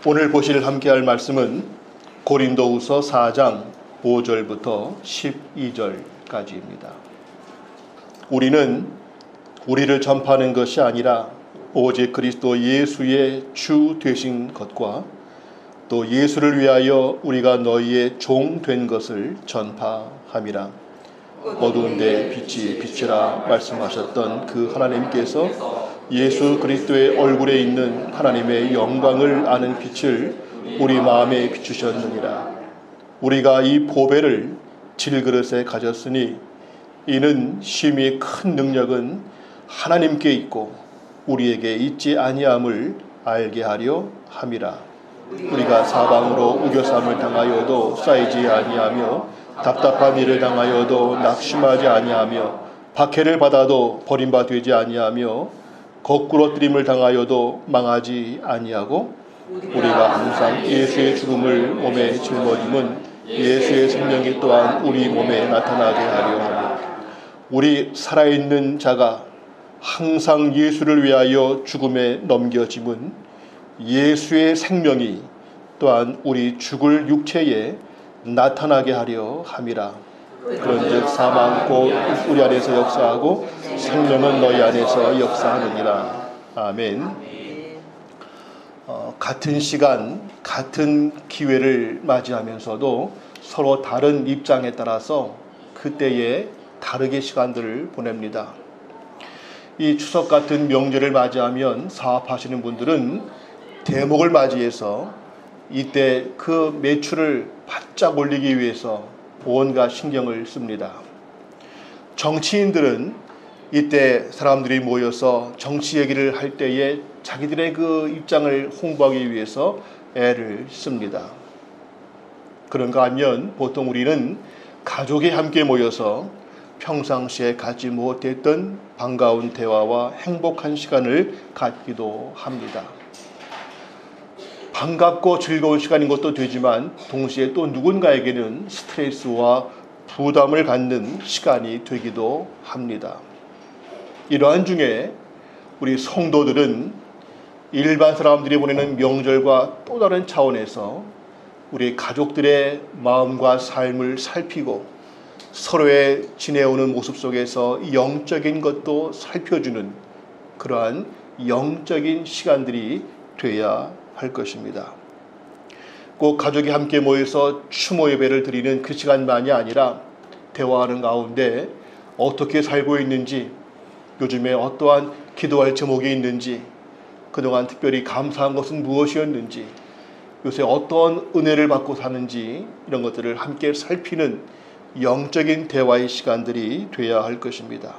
오늘 함께할 말씀은 고린도후서 4장 5절부터 12절까지입니다. 우리는 우리를 전파하는 것이 아니라 오직 그리스도 예수의 주 되신 것과 또 예수를 위하여 우리가 너희의 종 된 것을 전파함이라. 어두운데 빛이 비치라 말씀하셨던 그 하나님께서 예수 그리스도의 얼굴에 있는 하나님의 영광을 아는 빛을 우리 마음에 비추셨느니라. 우리가 이 보배를 질그릇에 가졌으니 이는 심히 큰 능력은 하나님께 있고 우리에게 있지 아니함을 알게 하려 함이라. 우리가 사방으로 우겨쌈을 당하여도 쌓이지 아니하며 답답한 일을 당하여도 낙심하지 아니하며 박해를 받아도 버림받 되지 아니하며 거꾸러뜨림을 당하여도 망하지 아니하고 우리가 항상 예수의 죽음을 몸에 짊어짐은 예수의 생명이 또한 우리 몸에 나타나게 하려 하며 우리 살아있는 자가 항상 예수를 위하여 죽음에 넘겨짐은 예수의 생명이 또한 우리 죽을 육체에 나타나게 하려 함이라. 그런즉 사망 곧 우리 안에서 역사하고 생명은 너희 안에서 역사하느니라. 아멘. 같은 시간, 같은 기회를 맞이하면서도 서로 다른 입장에 따라서 그때에 다르게 시간들을 보냅니다. 이 추석 같은 명절을 맞이하면 사업하시는 분들은 대목을 맞이해서 이때 그 매출을 바짝 올리기 위해서 온갖 신경을 씁니다. 정치인들은 이때 사람들이 모여서 정치 얘기를 할 때에 자기들의 그 입장을 홍보하기 위해서 애를 씁니다. 그런가 하면 보통 우리는 가족이 함께 모여서 평상시에 갖지 못했던 반가운 대화와 행복한 시간을 갖기도 합니다. 반갑고 즐거운 시간인 것도 되지만 동시에 또 누군가에게는 스트레스와 부담을 갖는 시간이 되기도 합니다. 이러한 중에 우리 성도들은 일반 사람들이 보내는 명절과 또 다른 차원에서 우리 가족들의 마음과 삶을 살피고 서로의 지내오는 모습 속에서 영적인 것도 살펴주는 그러한 영적인 시간들이 돼야 할 것입니다. 꼭 가족이 함께 모여서 추모 예배를 드리는 그 시간만이 아니라 대화하는 가운데 어떻게 살고 있는지, 요즘에 어떠한 기도할 제목이 있는지, 그동안 특별히 감사한 것은 무엇이었는지, 요새 어떤 은혜를 받고 사는지 이런 것들을 함께 살피는 영적인 대화의 시간들이 돼야 할 것입니다.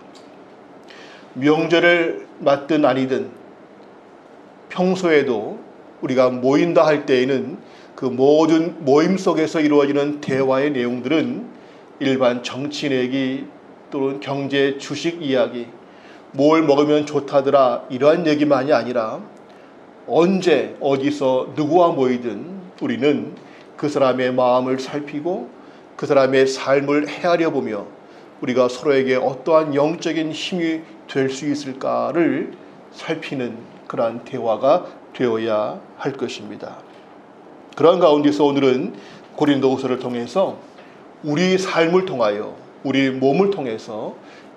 명절을 맞든 아니든 평소에도 우리가 모인다 할 때에는 그 모든 모임 속에서 이루어지는 대화의 내용들은 일반 정치 얘기 또는 경제 주식 이야기, 뭘 먹으면 좋다더라 이러한 얘기만이 아니라 언제 어디서 누구와 모이든 우리는 그 사람의 마음을 살피고 그 사람의 삶을 헤아려 보며 우리가 서로에게 어떠한 영적인 힘이 될 수 있을까를 살피는 그러한 대화가 되어야 할 것입니다. 그러한 가운데서 오늘은 고린도후서를 통해서 우리 삶을 통하여 우리 몸을 통해서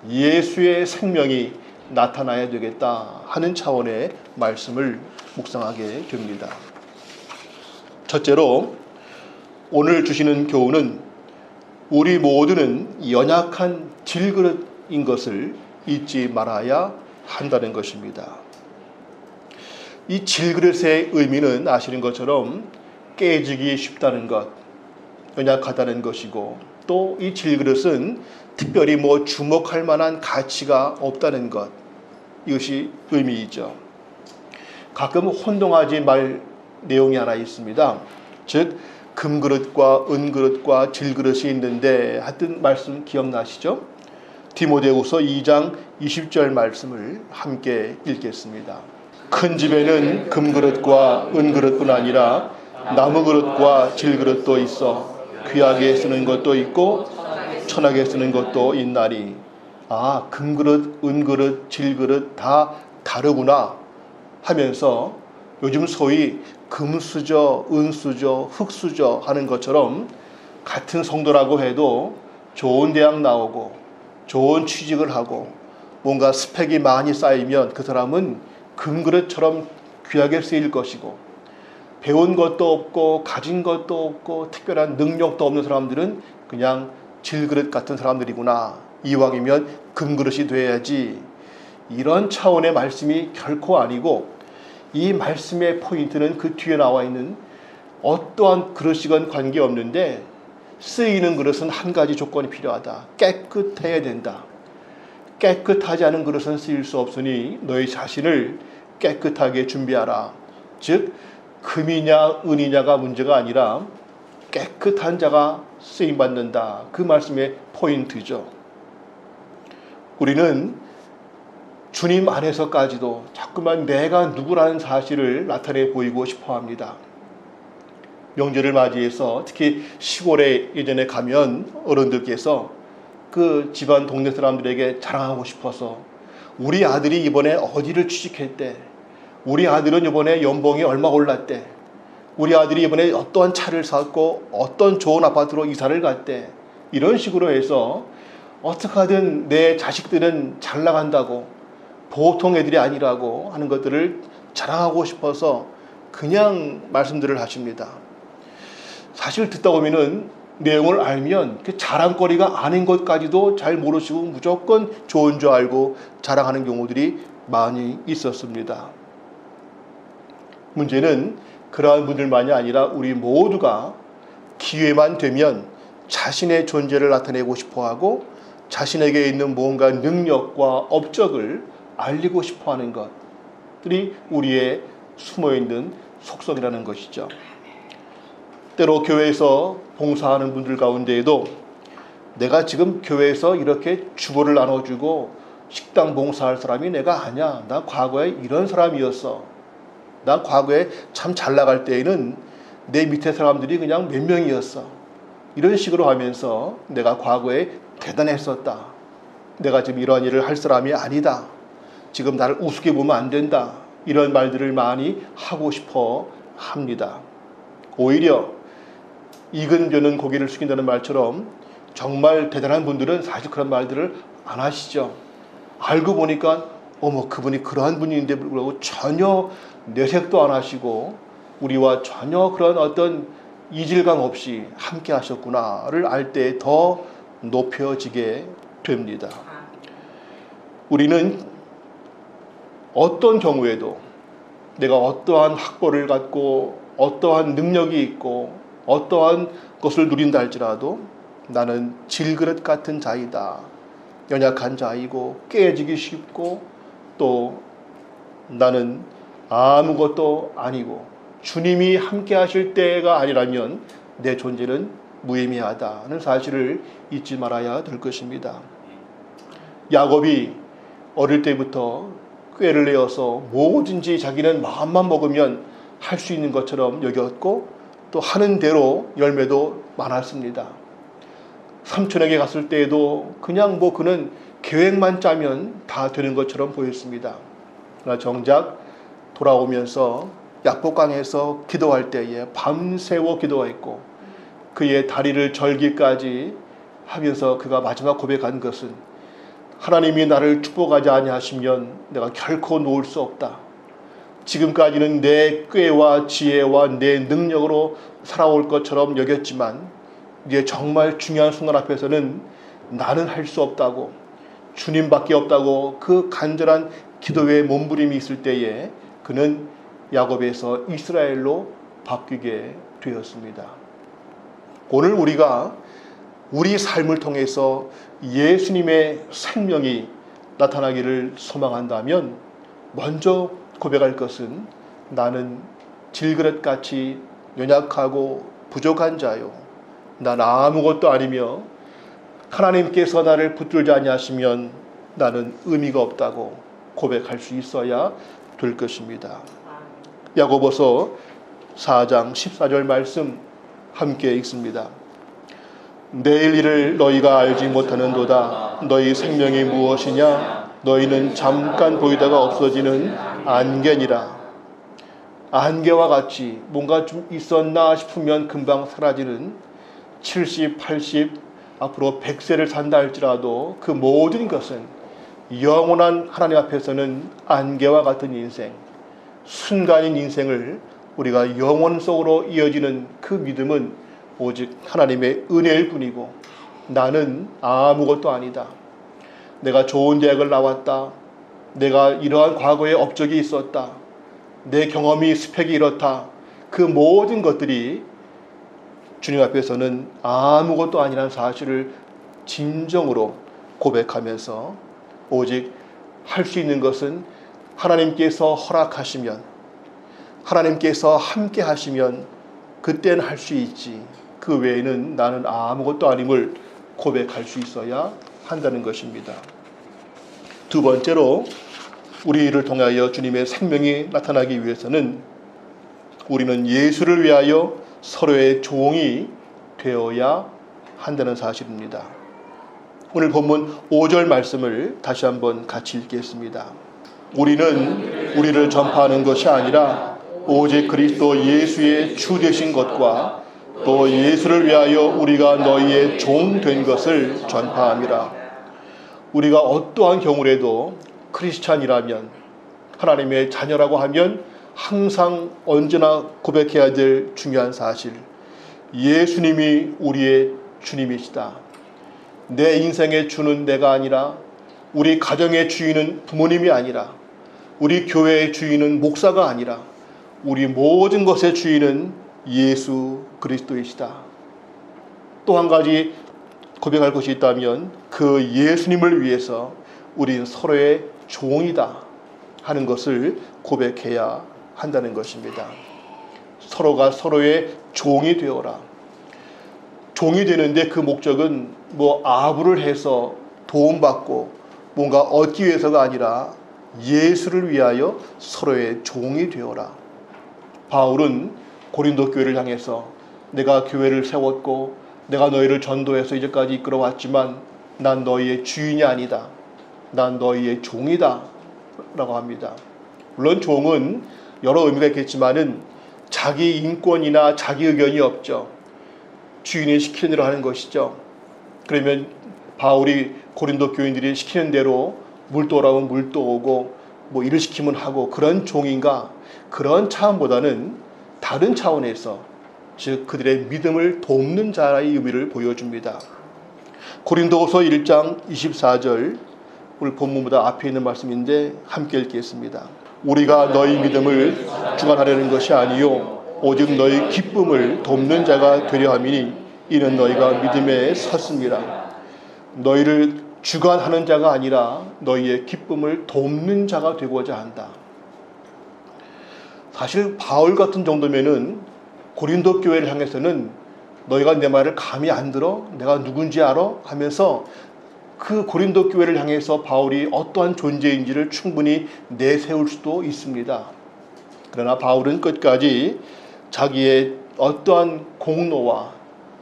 예수의 생명이 나타나야 되겠다 하는 차원의 말씀을 묵상하게 됩니다. 첫째로 오늘 주시는 교훈은 우리 모두는 연약한 질그릇인 것을 잊지 말아야 한다는 것입니다. 이 질그릇의 의미는 아시는 것처럼 깨지기 쉽다는 것, 연약하다는 것이고 또 이 질그릇은 특별히 주목할 만한 가치가 없다는 것, 이것이 의미이죠. 가끔 혼동하지 말 내용이 하나 있습니다. 즉 금그릇과 은그릇과 질그릇이 있는데 하여튼 말씀 기억나시죠? 디모데후서 2장 20절 말씀을 함께 읽겠습니다. 큰 집에는 금그릇과 은그릇뿐 아니라 나무그릇과 질그릇도 있어 귀하게 쓰는 것도 있고 천하게 쓰는 것도 있나니. 금그릇, 은그릇, 질그릇 다 다르구나 하면서 요즘 소위 금수저, 은수저, 흙수저 하는 것처럼 같은 성도라고 해도 좋은 대학 나오고 좋은 취직을 하고 뭔가 스펙이 많이 쌓이면 그 사람은 금그릇처럼 귀하게 쓰일 것이고, 배운 것도 없고 가진 것도 없고 특별한 능력도 없는 사람들은 그냥 질그릇 같은 사람들이구나, 이왕이면 금그릇이 돼야지, 이런 차원의 말씀이 결코 아니고, 이 말씀의 포인트는 그 뒤에 나와 있는 어떠한 그릇이건 관계없는데 쓰이는 그릇은 한 가지 조건이 필요하다. 깨끗해야 된다. 깨끗하지 않은 그릇은 쓰일 수 없으니 너희 자신을 깨끗하게 준비하라. 즉 금이냐 은이냐가 문제가 아니라 깨끗한 자가 쓰임받는다. 그 말씀의 포인트죠. 우리는 주님 안에서까지도 자꾸만 내가 누구라는 사실을 나타내 보이고 싶어 합니다. 명절을 맞이해서 특히 시골에 예전에 가면 어른들께서 그 집안 동네 사람들에게 자랑하고 싶어서 우리 아들이 이번에 어디를 취직했대, 우리 아들은 이번에 연봉이 얼마 올랐대, 우리 아들이 이번에 어떠한 차를 샀고 어떤 좋은 아파트로 이사를 갔대, 이런 식으로 해서 어떻게 하든 내 자식들은 잘 나간다고, 보통 애들이 아니라고 하는 것들을 자랑하고 싶어서 그냥 말씀들을 하십니다. 사실 듣다 보면은 내용을 알면 그 자랑거리가 아닌 것까지도 잘 모르시고 무조건 좋은 줄 알고 자랑하는 경우들이 많이 있었습니다. 문제는 그러한 분들만이 아니라 우리 모두가 기회만 되면 자신의 존재를 나타내고 싶어하고 자신에게 있는 뭔가 능력과 업적을 알리고 싶어하는 것들이 우리의 숨어있는 속성이라는 것이죠. 때로 교회에서 봉사하는 분들 가운데에도 내가 지금 교회에서 이렇게 주보를 나눠주고 식당 봉사할 사람이 내가 아니야. 나 과거에 이런 사람이었어. 나 과거에 참 잘 나갈 때에는 내 밑에 사람들이 그냥 몇 명이었어. 이런 식으로 하면서 내가 과거에 대단했었다. 내가 지금 이런 일을 할 사람이 아니다. 지금 나를 우습게 보면 안 된다. 이런 말들을 많이 하고 싶어 합니다. 오히려 익은 벼는 고개를 숙인다는 말처럼 정말 대단한 분들은 사실 그런 말들을 안 하시죠. 알고 보니까 어머 그분이 그러한 분인데 불구하고 전혀 내색도 안 하시고 우리와 전혀 그런 어떤 이질감 없이 함께 하셨구나를 알 때 더 높여지게 됩니다. 우리는 어떤 경우에도 내가 어떠한 학벌을 갖고 어떠한 능력이 있고 어떠한 것을 누린다 할지라도 나는 질그릇 같은 자이다. 연약한 자이고 깨지기 쉽고 또 나는 아무것도 아니고 주님이 함께 하실 때가 아니라면 내 존재는 무의미하다는 사실을 잊지 말아야 될 것입니다. 야곱이 어릴 때부터 꾀를 내어서 뭐든지 자기는 마음만 먹으면 할 수 있는 것처럼 여겼고 또 하는 대로 열매도 많았습니다. 삼촌에게 갔을 때에도 그냥 그는 계획만 짜면 다 되는 것처럼 보였습니다. 그러나 정작 돌아오면서 약복강에서 기도할 때에 밤새워 기도했고 그의 다리를 절기까지 하면서 그가 마지막 고백한 것은 하나님이 나를 축복하지 아니하시면 내가 결코 놓을 수 없다. 지금까지는 내 꾀와 지혜와 내 능력으로 살아올 것처럼 여겼지만 이제 정말 중요한 순간 앞에서는 나는 할 수 없다고 주님밖에 없다고 그 간절한 기도의 몸부림이 있을 때에 그는 야곱에서 이스라엘로 바뀌게 되었습니다. 오늘 우리가 우리 삶을 통해서 예수님의 생명이 나타나기를 소망한다면 먼저 고백할 것은 나는 질그릇같이 연약하고 부족한 자요. 난 아무것도 아니며 하나님께서 나를 붙들지 아니하시면 나는 의미가 없다고 고백할 수 있어야 될 것입니다. 야고보서 4장 14절 말씀 함께 읽습니다. 내일 일을 너희가 알지 못하는도다. 너희 생명이 무엇이냐? 너희는 잠깐 보이다가 없어지는 안개니라. 안개와 같이 뭔가 좀 있었나 싶으면 금방 사라지는 70, 80, 앞으로 100세를 산다 할지라도 그 모든 것은 영원한 하나님 앞에서는 안개와 같은 인생, 순간인 인생을 우리가 영원 속으로 이어지는 그 믿음은 오직 하나님의 은혜일 뿐이고, 나는 아무것도 아니다. 내가 좋은 대학을 나왔다. 내가 이러한 과거의 업적이 있었다. 내 경험이 스펙이 이렇다. 그 모든 것들이 주님 앞에서는 아무것도 아니라는 사실을 진정으로 고백하면서 오직 할 수 있는 것은 하나님께서 허락하시면, 하나님께서 함께 하시면 그때는 할 수 있지, 그 외에는 나는 아무것도 아님을 고백할 수 있어야 한다는 것입니다. 두 번째로, 우리를 통하여 주님의 생명이 나타나기 위해서는 우리는 예수를 위하여 서로의 종이 되어야 한다는 사실입니다. 오늘 본문 5절 말씀을 다시 한번 같이 읽겠습니다. 우리는 우리를 전파하는 것이 아니라 오직 그리스도 예수의 주 되신 것과 또 예수를 위하여 우리가 너희의 종 된 것을 전파함이라. 우리가 어떠한 경우라도 크리스찬이라면, 하나님의 자녀라고 하면 항상 언제나 고백해야 될 중요한 사실, 예수님이 우리의 주님이시다. 내 인생의 주는 내가 아니라, 우리 가정의 주인은 부모님이 아니라, 우리 교회의 주인은 목사가 아니라, 우리 모든 것의 주인은 예수 그리스도이시다. 또 한 가지 고백할 것이 있다면 그 예수님을 위해서 우린 서로의 종이다 하는 것을 고백해야 한다는 것입니다. 서로가 서로의 종이 되어라. 종이 되는데 그 목적은 아부를 해서 도움받고 뭔가 얻기 위해서가 아니라 예수를 위하여 서로의 종이 되어라. 바울은 고린도 교회를 향해서 내가 교회를 세웠고 내가 너희를 전도해서 이제까지 이끌어왔지만 난 너희의 주인이 아니다. 난 너희의 종이다 라고 합니다. 물론 종은 여러 의미가 있겠지만은 자기 인권이나 자기 의견이 없죠. 주인이 시키는 대로 하는 것이죠. 그러면 바울이 고린도 교인들이 시키는 대로 물 떠오라면 물 떠오고 일을 시키면 하고 그런 종인가? 그런 차원보다는 다른 차원에서, 즉 그들의 믿음을 돕는 자의 의미를 보여줍니다. 고린도후서 1장 24절, 오늘 본문보다 앞에 있는 말씀인데 함께 읽겠습니다. 우리가 너희 믿음을 주관하려는 것이 아니요 오직 너희 기쁨을 돕는 자가 되려 함이니 이는 너희가 믿음에 섰습니다. 너희를 주관하는 자가 아니라 너희의 기쁨을 돕는 자가 되고자 한다. 사실 바울 같은 정도면은 고린도 교회를 향해서는 너희가 내 말을 감히 안 들어? 내가 누군지 알아? 하면서 그 고린도 교회를 향해서 바울이 어떠한 존재인지를 충분히 내세울 수도 있습니다. 그러나 바울은 끝까지 자기의 어떠한 공로와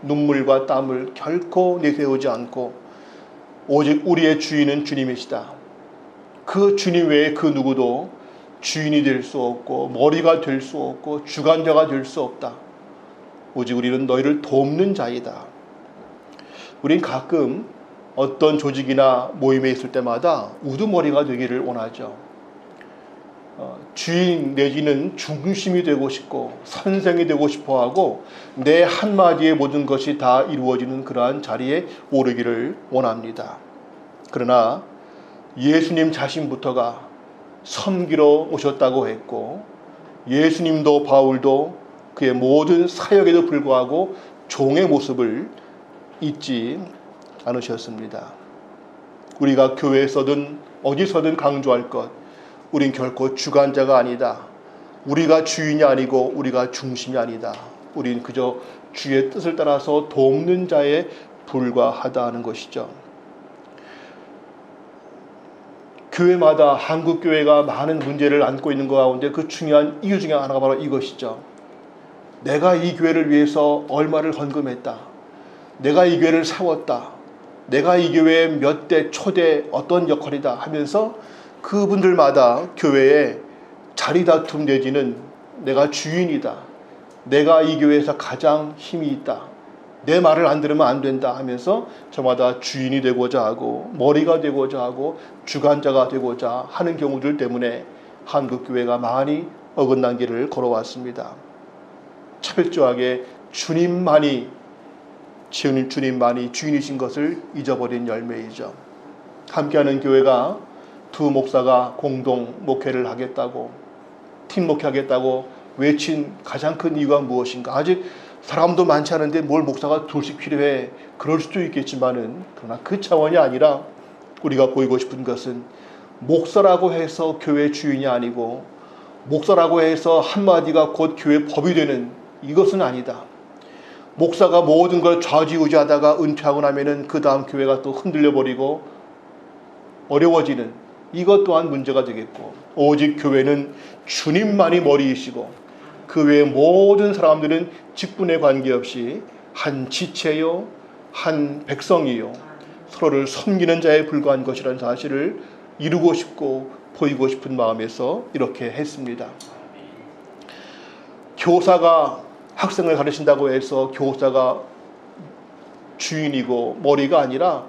눈물과 땀을 결코 내세우지 않고 오직 우리의 주인은 주님이시다. 그 주님 외에 그 누구도 주인이 될 수 없고 머리가 될 수 없고 주관자가 될 수 없다. 오직 우리는 너희를 돕는 자이다. 우린 가끔 어떤 조직이나 모임에 있을 때마다 우두머리가 되기를 원하죠. 주인 내지는 중심이 되고 싶고 선생이 되고 싶어하고 내 한마디의 모든 것이 다 이루어지는 그러한 자리에 오르기를 원합니다. 그러나 예수님 자신부터가 섬기러 오셨다고 했고 예수님도 바울도 그의 모든 사역에도 불구하고 종의 모습을 잊지 않으셨습니다. 우리가 교회에서든 어디서든 강조할 것, 우린 결코 주관자가 아니다. 우리가 주인이 아니고 우리가 중심이 아니다. 우린 그저 주의 뜻을 따라서 돕는 자에 불과하다 하는 것이죠. 교회마다 한국 교회가 많은 문제를 안고 있는 것 가운데 그 중요한 이유 중에 하나가 바로 이것이죠. 내가 이 교회를 위해서 얼마를 헌금했다. 내가 이 교회를 세웠다. 내가 이 교회의 몇 대 초대 어떤 역할이다 하면서 그분들마다 교회에 자리 다툼 내지는 내가 주인이다. 내가 이 교회에서 가장 힘이 있다. 내 말을 안 들으면 안 된다 하면서 저마다 주인이 되고자 하고 머리가 되고자 하고 주관자가 되고자 하는 경우들 때문에 한국교회가 많이 어긋난 길을 걸어왔습니다. 철저하게 주님만이 주인이신 것을 잊어버린 열매이죠. 함께하는 교회가 두 목사가 공동 목회를 하겠다고, 팀 목회하겠다고 외친 가장 큰 이유가 무엇인가? 아직 사람도 많지 않은데 뭘 목사가 둘씩 필요해? 그럴 수도 있겠지만은, 그러나 그 차원이 아니라 우리가 보이고 싶은 것은 목사라고 해서 교회 주인이 아니고, 목사라고 해서 한마디가 곧 교회 법이 되는 이것은 아니다. 목사가 모든 걸 좌지우지하다가 은퇴하고 나면은 그 다음 교회가 또 흔들려 버리고 어려워지는 이것 또한 문제가 되겠고, 오직 교회는 주님만이 머리이시고 그 외의 모든 사람들은 직분에 관계없이 한 지체요, 한 백성이요, 서로를 섬기는 자에 불과한 것이라는 사실을 이루고 싶고 보이고 싶은 마음에서 이렇게 했습니다. 교사가 학생을 가르친다고 해서 교사가 주인이고 머리가 아니라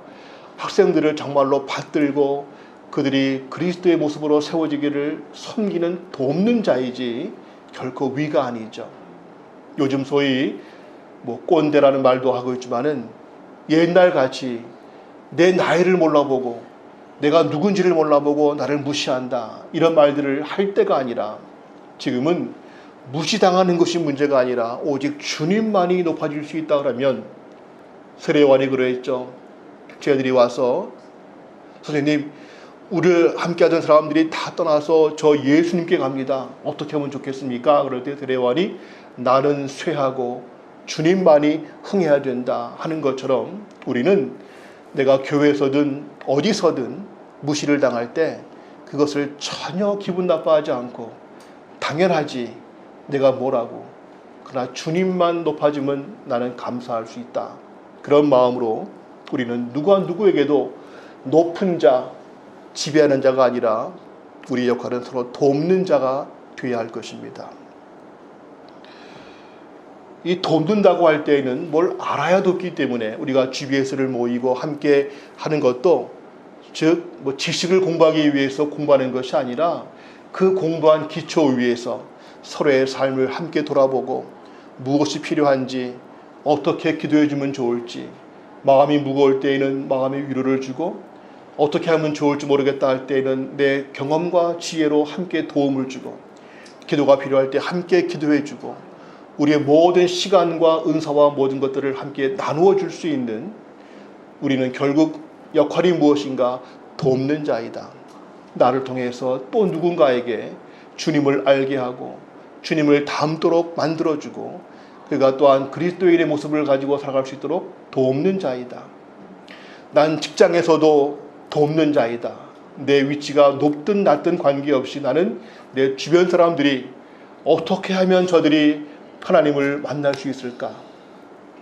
학생들을 정말로 받들고 그들이 그리스도의 모습으로 세워지기를 섬기는 돕는 자이지 결코 위가 아니죠. 요즘 소위 꼰대라는 말도 하고 있지만은 옛날같이 내 나이를 몰라보고 내가 누군지를 몰라보고 나를 무시한다 이런 말들을 할 때가 아니라, 지금은 무시당하는 것이 문제가 아니라 오직 주님만이 높아질 수 있다 그러면, 세례요한이 그랬죠. 제자들이 와서 선생님, 우리를 함께하던 사람들이 다 떠나서 저 예수님께 갑니다. 어떻게 하면 좋겠습니까? 그럴 때 세례요한이 나는 쇠하고 주님만이 흥해야 된다 하는 것처럼, 우리는 내가 교회에서든 어디서든 무시를 당할 때 그것을 전혀 기분 나빠하지 않고 당연하지 내가 뭐라고, 그러나 주님만 높아지면 나는 감사할 수 있다. 그런 마음으로 우리는 누가 누구에게도 높은 자, 지배하는 자가 아니라 우리 역할은 서로 돕는 자가 되어야 할 것입니다. 이 돕는다고 할 때에는 뭘 알아야 돕기 때문에 우리가 GBS를 모이고 함께 하는 것도, 즉 지식을 공부하기 위해서 공부하는 것이 아니라 그 공부한 기초 위에서 서로의 삶을 함께 돌아보고 무엇이 필요한지, 어떻게 기도해 주면 좋을지, 마음이 무거울 때에는 마음의 위로를 주고 어떻게 하면 좋을지 모르겠다 할 때에는 내 경험과 지혜로 함께 도움을 주고, 기도가 필요할 때 함께 기도해 주고, 우리의 모든 시간과 은사와 모든 것들을 함께 나누어 줄 수 있는, 우리는 결국 역할이 무엇인가? 돕는 자이다. 나를 통해서 또 누군가에게 주님을 알게 하고 주님을 닮도록 만들어주고 그가 또한 그리스도인의 모습을 가지고 살아갈 수 있도록 돕는 자이다. 난 직장에서도 돕는 자이다. 내 위치가 높든 낮든 관계없이 나는 내 주변 사람들이 어떻게 하면 저들이 하나님을 만날 수 있을까?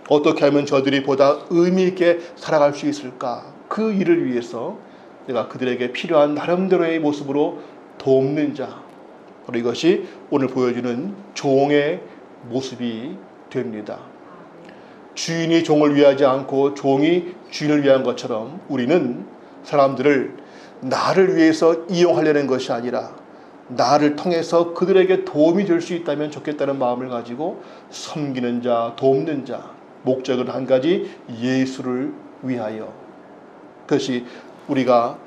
어떻게 하면 저들이 보다 의미 있게 살아갈 수 있을까? 그 일을 위해서 내가 그들에게 필요한 나름대로의 모습으로 돕는 자, 바로 이것이 오늘 보여주는 종의 모습이 됩니다. 주인이 종을 위하지 않고 종이 주인을 위한 것처럼 우리는 사람들을 나를 위해서 이용하려는 것이 아니라 나를 통해서 그들에게 도움이 될 수 있다면 좋겠다는 마음을 가지고 섬기는 자, 돕는 자, 목적은 한 가지, 예수를 위하여. 그것이 우리가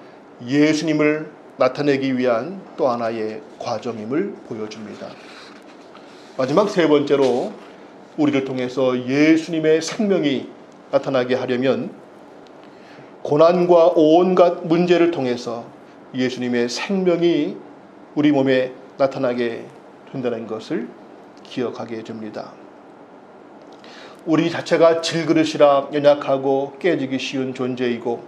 예수님을 나타내기 위한 또 하나의 과정임을 보여줍니다. 마지막 세 번째로, 우리를 통해서 예수님의 생명이 나타나게 하려면 고난과 온갖 문제를 통해서 예수님의 생명이 우리 몸에 나타나게 된다는 것을 기억하게 됩니다. 우리 자체가 질그릇이라 연약하고 깨지기 쉬운 존재이고,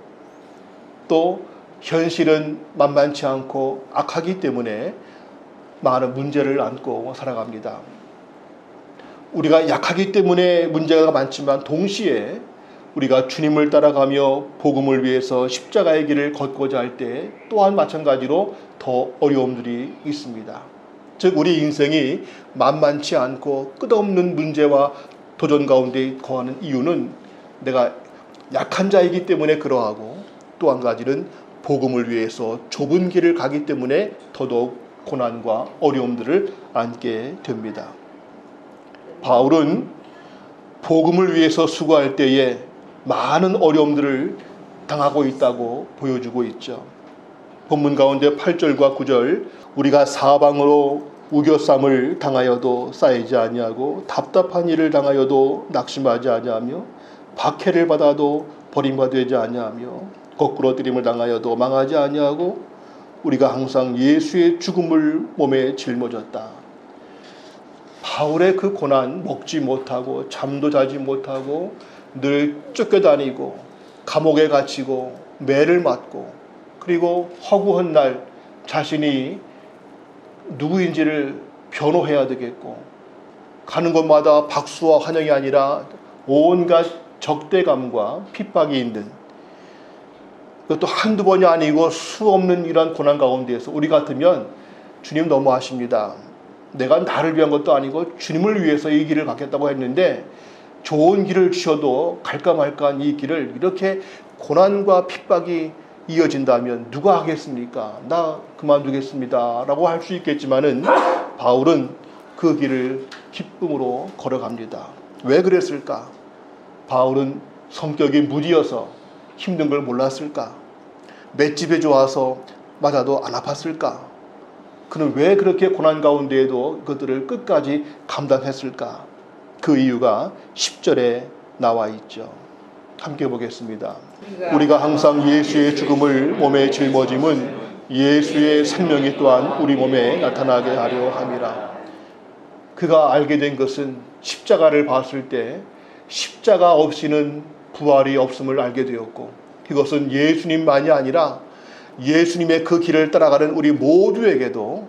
또 현실은 만만치 않고 악하기 때문에 많은 문제를 안고 살아갑니다. 우리가 약하기 때문에 문제가 많지만 동시에 우리가 주님을 따라가며 복음을 위해서 십자가의 길을 걷고자 할 때 또한 마찬가지로 더 어려움들이 있습니다. 즉 우리 인생이 만만치 않고 끝없는 문제와 도전 가운데 거하는 이유는 내가 약한 자이기 때문에 그러하고, 또 한 가지는 복음을 위해서 좁은 길을 가기 때문에 더더욱 고난과 어려움들을 안게 됩니다. 바울은 복음을 위해서 수고할 때에 많은 어려움들을 당하고 있다고 보여주고 있죠. 본문 가운데 8절과 9절, 우리가 사방으로 우겨쌈을 당하여도 쌓이지 아니하고 답답한 일을 당하여도 낙심하지 아니하며 박해를 받아도 버림받지 아니하며 거꾸로 들임을 당하여도 망하지 아니하고 우리가 항상 예수의 죽음을 몸에 짊어졌다. 바울의 그 고난, 먹지 못하고 잠도 자지 못하고 늘 쫓겨다니고 감옥에 갇히고 매를 맞고, 그리고 허구한 날 자신이 누구인지를 변호해야 되겠고, 가는 곳마다 박수와 환영이 아니라 온갖 적대감과 핍박이 있는, 그것도 한두 번이 아니고 수 없는 이러한 고난 가운데에서 우리 같으면 주님 너무하십니다. 내가 나를 위한 것도 아니고 주님을 위해서 이 길을 갖겠다고 했는데 좋은 길을 주셔도 갈까 말까 이 길을 이렇게 고난과 핍박이 이어진다면 누가 하겠습니까? 나 그만두겠습니다 라고 할 수 있겠지만은 바울은 그 길을 기쁨으로 걸어갑니다. 왜 그랬을까? 바울은 성격이 무디어서 힘든 걸 몰랐을까? 맷집에 좋아서 맞아도 안 아팠을까? 그는 왜 그렇게 고난 가운데에도 그것들을 끝까지 감당했을까? 그 이유가 10절에 나와 있죠. 함께 보겠습니다. 우리가 항상 예수의 죽음을 몸에 짊어짐은 예수의 생명이 또한 우리 몸에 나타나게 하려 함이라. 그가 알게 된 것은 십자가를 봤을 때 십자가 없이는 부활이 없음을 알게 되었고, 그것은 예수님만이 아니라 예수님의 그 길을 따라가는 우리 모두에게도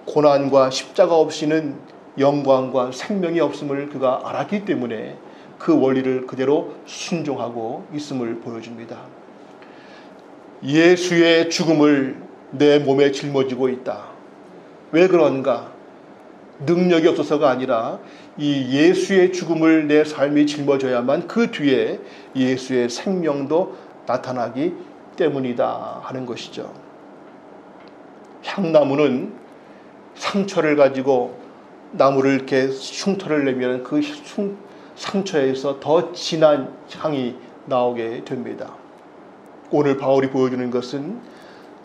고난과 십자가 없이는 영광과 생명이 없음을 그가 알았기 때문에 그 원리를 그대로 순종하고 있음을 보여줍니다. 예수의 죽음을 내 몸에 짊어지고 있다. 왜 그런가? 능력이 없어서가 아니라 이 예수의 죽음을 내 삶이 짊어져야만 그 뒤에 예수의 생명도 나타나기 때문이다 하는 것이죠. 향나무는 상처를 가지고 나무를 이렇게 흉터를 내면 그 상처에서 더 진한 향이 나오게 됩니다. 오늘 바울이 보여주는 것은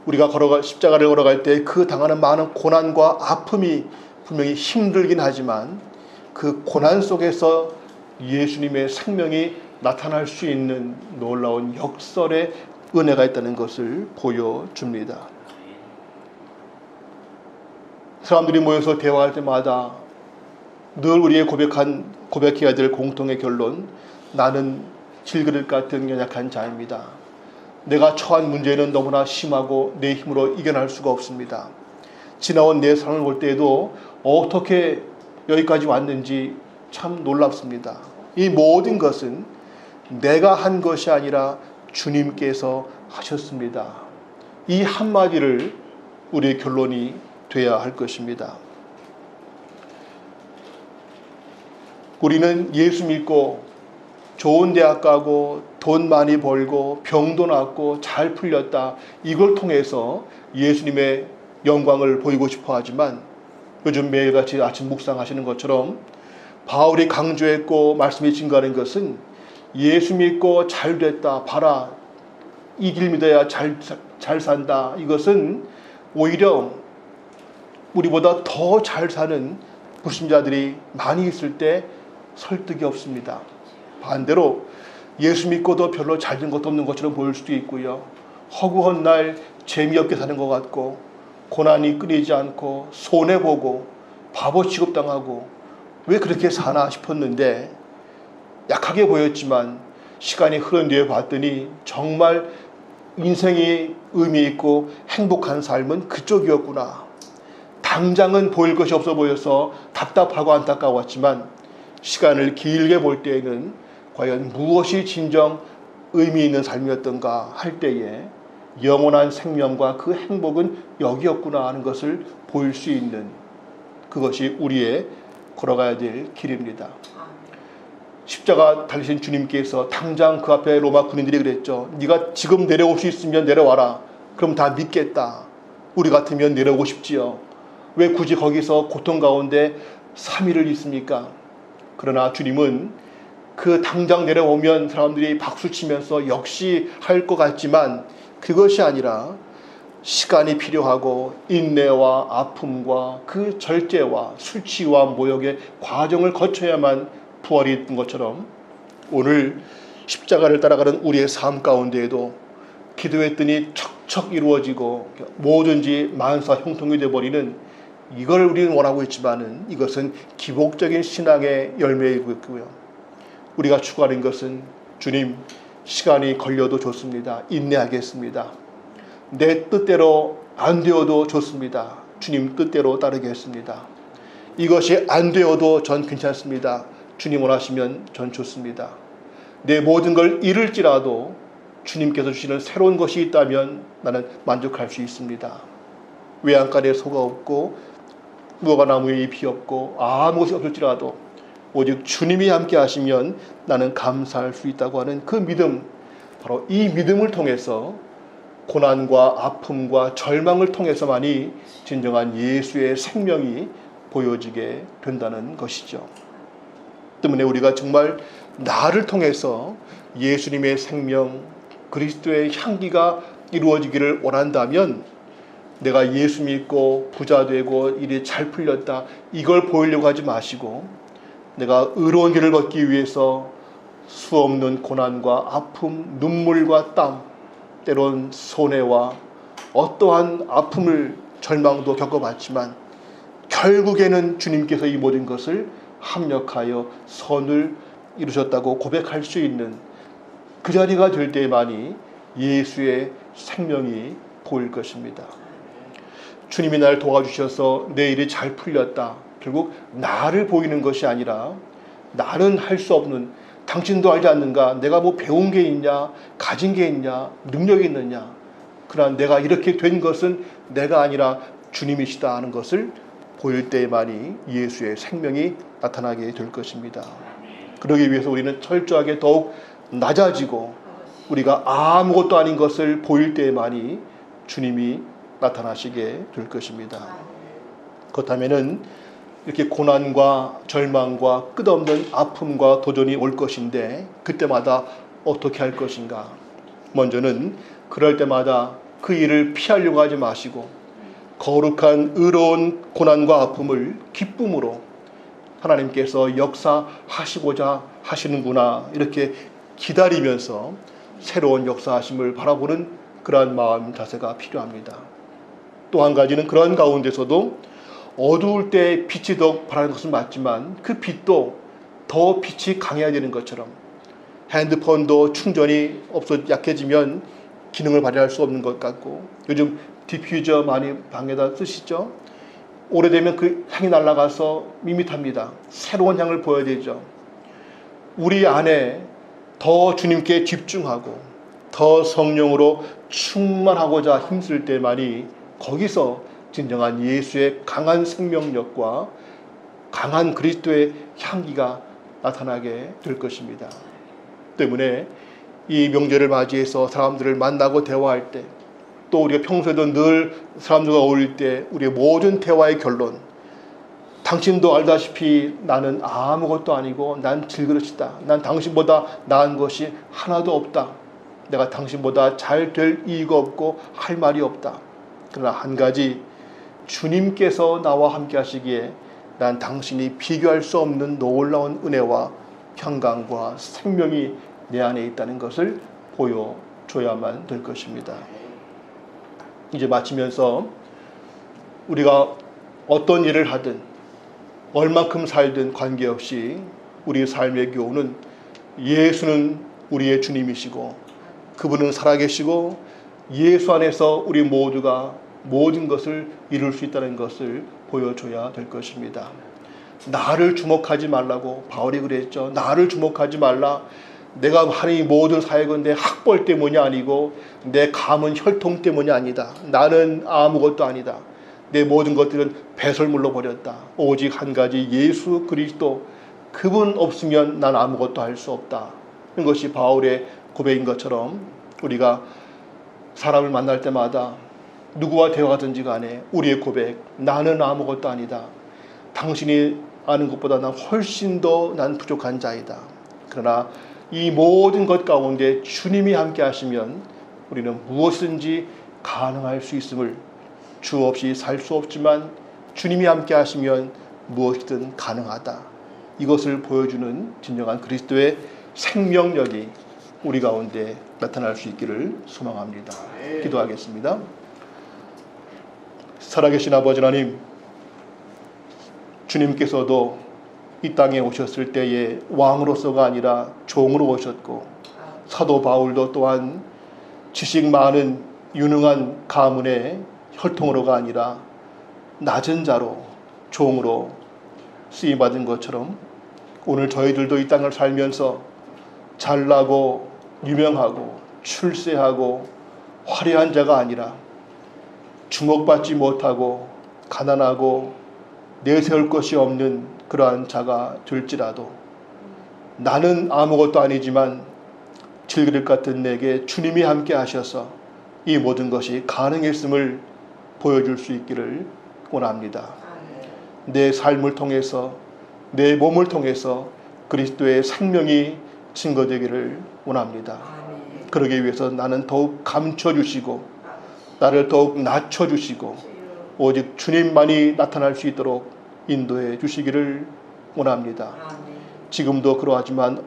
우리가 십자가를 걸어갈 때 그 당하는 많은 고난과 아픔이 분명히 힘들긴 하지만 그 고난 속에서 예수님의 생명이 나타날 수 있는 놀라운 역설의 은혜가 있다는 것을 보여줍니다. 사람들이 모여서 대화할 때마다 늘 우리의 고백해야 될 공통의 결론, 나는 질그릇 같은 연약한 자입니다. 내가 처한 문제는 너무나 심하고 내 힘으로 이겨낼 수가 없습니다. 지나온 내 삶을 볼 때에도 어떻게 여기까지 왔는지 참 놀랍습니다. 이 모든 것은 내가 한 것이 아니라 주님께서 하셨습니다. 이 한마디를 우리의 결론이 돼야 할 것입니다. 우리는 예수 믿고 좋은 대학 가고 돈 많이 벌고 병도 낫고 잘 풀렸다, 이걸 통해서 예수님의 영광을 보이고 싶어 하지만 요즘 매일같이 아침 묵상하시는 것처럼 바울이 강조했고 말씀이 증거하는 것은 예수 믿고 잘 됐다, 봐라, 이 길 믿어야 잘 산다, 이것은 오히려 우리보다 더 잘 사는 불신자들이 많이 있을 때 설득이 없습니다. 반대로 예수 믿고도 별로 잘 된 것도 없는 것처럼 보일 수도 있고요. 허구한 날 재미없게 사는 것 같고 고난이 끊이지 않고 손해보고 바보 취급당하고 왜 그렇게 사나 싶었는데, 약하게 보였지만 시간이 흐른 뒤에 봤더니 정말 인생이 의미 있고 행복한 삶은 그쪽이었구나. 당장은 보일 것이 없어 보여서 답답하고 안타까웠지만 시간을 길게 볼 때에는 과연 무엇이 진정 의미 있는 삶이었던가 할 때에 영원한 생명과 그 행복은 여기였구나 하는 것을 보일 수 있는, 그것이 우리의 걸어가야 될 길입니다. 십자가 달리신 주님께서 당장 그 앞에 로마 군인들이 그랬죠. 네가 지금 내려올 수 있으면 내려와라. 그럼 다 믿겠다. 우리 같으면 내려오고 싶지요. 왜 굳이 거기서 고통 가운데 3일을 있습니까? 그러나 주님은 그 당장 내려오면 사람들이 박수치면서 역시 할 것 같지만 그것이 아니라 시간이 필요하고 인내와 아픔과 그 절제와 수치와 모욕의 과정을 거쳐야만 부활이 있던 것처럼 오늘 십자가를 따라가는 우리의 삶 가운데에도 기도했더니 척척 이루어지고 뭐든지 만사 형통이 되어버리는 이걸 우리는 원하고 있지만은 이것은 기복적인 신앙의 열매이고 있고요. 우리가 추구하는 것은 주님 시간이 걸려도 좋습니다. 인내하겠습니다. 내 뜻대로 안 되어도 좋습니다. 주님 뜻대로 따르겠습니다. 이것이 안 되어도 전 괜찮습니다. 주님 원하시면 전 좋습니다. 내 모든 걸 잃을지라도 주님께서 주시는 새로운 것이 있다면 나는 만족할 수 있습니다. 외양간에 소가 없고 무화과 나무에 잎이 없고 아무것이 없을지라도 오직 주님이 함께 하시면 나는 감사할 수 있다고 하는 그 믿음, 바로 이 믿음을 통해서 고난과 아픔과 절망을 통해서만이 진정한 예수의 생명이 보여지게 된다는 것이죠. 때문에 우리가 정말 나를 통해서 예수님의 생명, 그리스도의 향기가 이루어지기를 원한다면 내가 예수 믿고 부자 되고 일이 잘 풀렸다 이걸 보이려고 하지 마시고 내가 의로운 길을 걷기 위해서 수없는 고난과 아픔, 눈물과 땀, 때론 손해와 어떠한 아픔을 절망도 겪어봤지만 결국에는 주님께서 이 모든 것을 합력하여 선을 이루셨다고 고백할 수 있는 그 자리가 될 때만이 예수의 생명이 보일 것입니다. 주님이 나를 도와주셔서 내 일이 잘 풀렸다. 결국 나를 보이는 것이 아니라 나는 할 수 없는, 당신도 알지 않는가? 내가 뭐 배운 게 있냐? 가진 게 있냐? 능력이 있느냐? 그러나 내가 이렇게 된 것은 내가 아니라 주님이시다 하는 것을 보일 때만이 예수의 생명이 나타나게 될 것입니다. 그러기 위해서 우리는 철저하게 더욱 낮아지고 우리가 아무것도 아닌 것을 보일 때만이 주님이 나타나시게 될 것입니다. 그렇다면은 이렇게 고난과 절망과 끝없는 아픔과 도전이 올 것인데 그때마다 어떻게 할 것인가? 먼저는 그럴 때마다 그 일을 피하려고 하지 마시고 거룩한 의로운 고난과 아픔을 기쁨으로 하나님께서 역사하시고자 하시는구나 이렇게 기다리면서 새로운 역사하심을 바라보는 그러한 마음 자세가 필요합니다. 또 한 가지는 그런 가운데서도 어두울 때 빛이 더 바라는 것은 맞지만 그 빛도 더 빛이 강해야 되는 것처럼 핸드폰도 충전이 약해지면 기능을 발휘할 수 없는 것 같고 요즘 디퓨저 많이 방에다 쓰시죠? 오래되면 그 향이 날아가서 밋밋합니다. 새로운 향을 보여야 되죠. 우리 안에 더 주님께 집중하고 더 성령으로 충만하고자 힘쓸 때만이 거기서 진정한 예수의 강한 생명력과 강한 그리스도의 향기가 나타나게 될 것입니다. 때문에 이 명절을 맞이해서 사람들을 만나고 대화할 때 또 우리가 평소에도 늘 사람들과 어울릴 때 우리의 모든 대화의 결론, 당신도 알다시피 나는 아무것도 아니고 난 질그릇이다. 난 당신보다 나은 것이 하나도 없다. 내가 당신보다 잘 될 이유가 없고 할 말이 없다. 그러나 한 가지, 주님께서 나와 함께 하시기에 난 당신이 비교할 수 없는 놀라운 은혜와 평강과 생명이 내 안에 있다는 것을 보여줘야만 될 것입니다. 이제 마치면서 우리가 어떤 일을 하든 얼만큼 살든 관계없이 우리의 삶의 교훈은 예수는 우리의 주님이시고 그분은 살아계시고 예수 안에서 우리 모두가 모든 것을 이룰 수 있다는 것을 보여줘야 될 것입니다. 나를 주목하지 말라고 바울이 그랬죠. 나를 주목하지 말라. 내가 하는 이 모든 사역은 내 학벌 때문이 아니고 내 가문 혈통 때문이 아니다. 나는 아무것도 아니다. 내 모든 것들은 배설물로 버렸다. 오직 한 가지 예수 그리스도, 그분 없으면 난 아무것도 할 수 없다. 이것이 바울의 고백인 것처럼 우리가 사람을 만날 때마다 누구와 대화하든지 간에 우리의 고백, 나는 아무것도 아니다. 당신이 아는 것보다 난 훨씬 더 난 부족한 자이다. 그러나 이 모든 것 가운데 주님이 함께 하시면 우리는 무엇이든지 가능할 수 있음을, 주 없이 살 수 없지만 주님이 함께 하시면 무엇이든 가능하다. 이것을 보여주는 진정한 그리스도의 생명력이 우리 가운데 나타날 수 있기를 소망합니다. 기도하겠습니다. 살아계신 아버지 하나님, 주님께서도 이 땅에 오셨을 때에 왕으로서가 아니라 종으로 오셨고, 사도 바울도 또한 지식 많은 유능한 가문의 혈통으로가 아니라 낮은 자로, 종으로 쓰임받은 것처럼 오늘 저희들도 이 땅을 살면서 잘나고 유명하고 출세하고 화려한 자가 아니라 주목받지 못하고 가난하고 내세울 것이 없는 그러한 자가 될지라도 나는 아무것도 아니지만 질그릇 같은 내게 주님이 함께 하셔서 이 모든 것이 가능했음을 보여줄 수 있기를 원합니다. 내 삶을 통해서, 내 몸을 통해서 그리스도의 생명이 증거되기를 원합니다. 그러기 위해서 나는 더욱 감춰주시고 나를 더욱 낮춰주시고 오직 주님만이 나타날 수 있도록 인도해 주시기를 원합니다. 지금도 그러하지만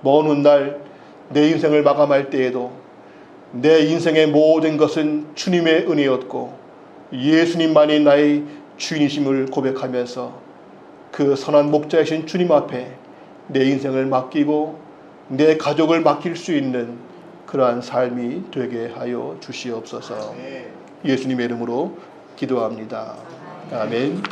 먼 훗날 내 인생을 마감할 때에도 내 인생의 모든 것은 주님의 은혜였고 예수님만이 나의 주인이심을 고백하면서 그 선한 목자이신 주님 앞에 내 인생을 맡기고 내 가족을 맡길 수 있는 그러한 삶이 되게 하여 주시옵소서. 예수님의 이름으로 기도합니다. 아멘.